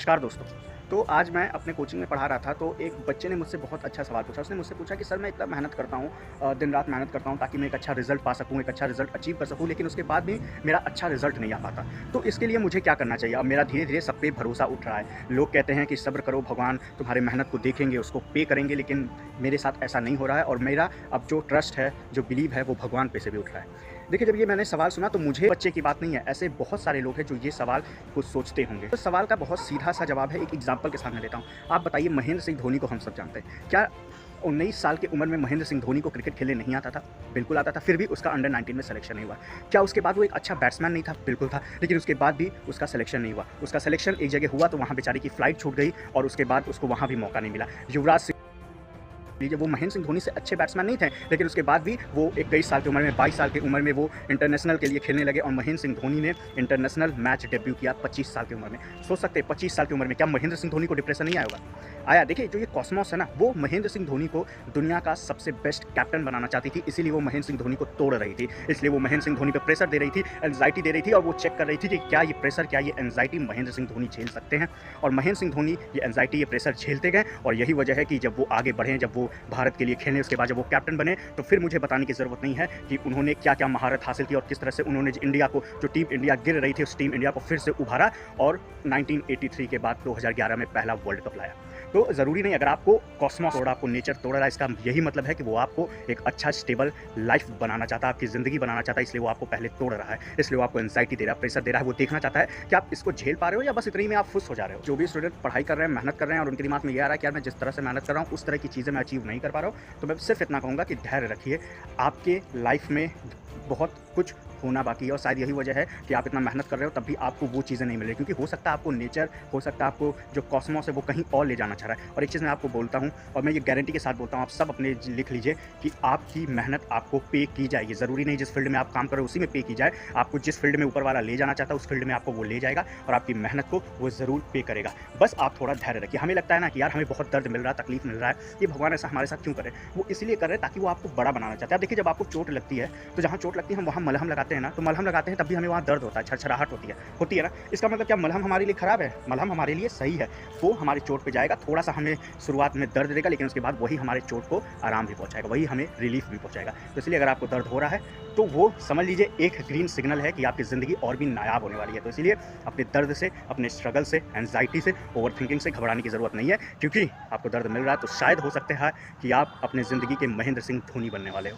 नमस्कार दोस्तों। तो आज मैं अपने कोचिंग में पढ़ा रहा था, तो एक बच्चे ने मुझसे बहुत अच्छा सवाल पूछा। उसने मुझसे पूछा कि सर, मैं इतना मेहनत करता हूँ, दिन रात मेहनत करता हूँ ताकि मैं एक अच्छा रिज़ल्ट पा सकूँ, एक अच्छा रिज़ल्ट अचीव कर सकूँ, लेकिन उसके बाद भी मेरा अच्छा रिज़ल्ट नहीं आ पाता। तो इसके लिए मुझे क्या करना चाहिए? अब मेरा धीरे-धीरे सब पे भरोसा उठ रहा है। लोग कहते हैं कि सब्र करो, भगवान तुम्हारी मेहनत को देखेंगे, उसको पे करेंगे, लेकिन मेरे साथ ऐसा नहीं हो रहा है और मेरा अब जो ट्रस्ट है, जो बिलीव है, वो भगवान पे से भी उठ रहा है। देखिए, जब ये मैंने सवाल सुना तो मुझे बच्चे की बात नहीं है, ऐसे बहुत सारे लोग हैं जो ये सवाल को सोचते होंगे। तो सवाल का बहुत सीधा-सा जवाब है, एक एग्ज़ाम्पल के साथ मैं देता हूँ। आप बताइए, महेंद्र सिंह धोनी को हम सब जानते हैं। क्या 19 साल की उम्र में महेंद्र सिंह धोनी को क्रिकेट खेलने नहीं आता था? बिल्कुल आता था, फिर भी उसका अंडर 19 में सिलेक्शन नहीं हुआ। क्या उसके बाद वो एक अच्छा बैट्समैन नहीं था? बिल्कुल था, लेकिन उसके बाद भी उसका सिलेक्शन नहीं हुआ। उसका सिलेक्शन एक जगह हुआ तो वहाँ बेचारे की फ्लाइट छूट गई और उसके बाद उसको वहाँ भी मौका नहीं मिला। युवराज सिंह लीजिए, वो महेंद्र सिंह धोनी से अच्छे बैट्समैन नहीं थे, लेकिन उसके बाद भी वो 21 साल की उम्र में, 22 साल की उम्र में वो इंटरनेशनल के लिए खेलने लगे और महेंद्र सिंह धोनी ने इंटरनेशनल मैच डेब्यू किया 25 साल की उम्र में। सोच सकते हैं 25 साल की उम्र में क्या महेंद्र सिंह धोनी को डिप्रेशन नहीं आया होगा? आया। देखिए, जो ये कॉस्मॉस है ना, वो महेंद्र सिंह धोनी को दुनिया का सबसे बेस्ट कैप्टन बनाना चाहती थी, इसीलिए वो महेंद्र सिंह धोनी को तोड़ रही थी। इसलिए वो महेंद्र सिंह धोनी पे प्रेशर दे रही थी, एंग्जाइटी दे रही थी और वो चेक कर रही थी कि क्या ये प्रेशर, क्या ये एंग्जाइटी महेंद्र सिंह धोनी झेल सकते हैं। और महेंद्र सिंह धोनी ये एंग्जाइटी, ये प्रेशर झेलते गए और यही वजह है कि जब वो आगे बढ़े, जब वो भारत के लिए खेले, उसके बाद जब वो कैप्टन बने, तो फिर मुझे बताने की ज़रूरत नहीं है कि उन्होंने क्या-क्या महारत हासिल की और किस तरह से उन्होंने इंडिया को, जो टीम इंडिया गिर रही थी, उस टीम इंडिया को फिर से उभारा और 1983 के बाद 2011 में पहला वर्ल्ड कप लाया। तो ज़रूरी नहीं, अगर आपको कॉस्मॉस तोड़ा, आपको नेचर तोड़ रहा है, इसका यही मतलब है कि वो आपको एक अच्छा स्टेबल लाइफ बनाना चाहता है, आपकी ज़िंदगी बनाना चाहता है, इसलिए वो आपको पहले तोड़ रहा है। इसलिए वो आपको एंग्जाइटी दे रहा है, प्रेशर दे रहा है, वो देखना चाहता है कि आप इसको झेल पा रहे हो या बस इतने ही में आप खुश हो जा रहे हो। जो भी स्टूडेंट पढ़ाई कर रहे हैं, मेहनत कर रहे हैं और उनके दिमाग में ये आ रहा है कि यार मैं जिस तरह से मेहनत कर रहा हूँ, उस तरह की चीज़ें मैं अचीव नहीं कर पा रहा हूँ, तो मैं सिर्फ इतना कहूँगा कि धैर्य रखिए। आपके लाइफ में बहुत कुछ होना बाकी है और शायद यही वजह है कि आप इतना मेहनत कर रहे हो तब भी आपको वो चीज़ें नहीं मिल रही, क्योंकि हो सकता है आपको नेचर, हो सकता है आपको जो कॉस्मॉस है वो कहीं और ले जाना चाह रहा है। और एक चीज़ मैं आपको बोलता हूँ और मैं ये गारंटी के साथ बोलता हूँ, आप सब अपने लिख लीजिए कि आपकी मेहनत आपको पे की जाएगी। ज़रूरी नहीं जिस फील्ड में आप काम कर रहे हो उसी में पे की जाए, आपको जिस फील्ड में ऊपर वाला ले जाना चाहता है उस फील्ड में आपको वो ले जाएगा और आपकी मेहनत को वो ज़रूर पे करेगा। बस आप थोड़ा धैर्य रखिए। हमें लगता है ना कि यार हमें बहुत दर्द मिल रहा है, तकलीफ मिल रहा है, ये भगवान ऐसा हमारे साथ क्यों करे? वो इसलिए कर रहे हैं ताकि वो आपको बड़ा बनाना चाहते हैं। आप देखिए, जब आपको चोट लगती है तो जहाँ चोट लगती है हम वहाँ मलहम लगाते हैं ना, तो मलहम लगाते हैं तब भी हमें वहाँ दर्द होता है, छरछराहट होती है ना। इसका मतलब क्या मलहम हमारे लिए खराब है? मलहम हमारे लिए सही है। वो हमारी चोट पे जाएगा, थोड़ा-सा हमें शुरुआत में दर्द देगा, लेकिन उसके बाद वही हमारे चोट को आराम भी पहुँचाएगा, वही हमें रिलीफ़ भी पहुँचाएगा। तो इसलिए अगर आपको दर्द हो रहा है, तो वो समझ लीजिए एक ग्रीन सिग्नल है कि आपकी ज़िंदगी और भी नायाब होने वाली है। तो इसीलिए अपने दर्द से, अपने स्ट्रगल से, एंग्ज़ायटी से, ओवरथिंकिंग से घबराने की ज़रूरत नहीं है, क्योंकि आपको दर्द मिल रहा है तो शायद हो सकता है कि आप अपनी ज़िंदगी के महेंद्र सिंह धोनी बनने वाले हो।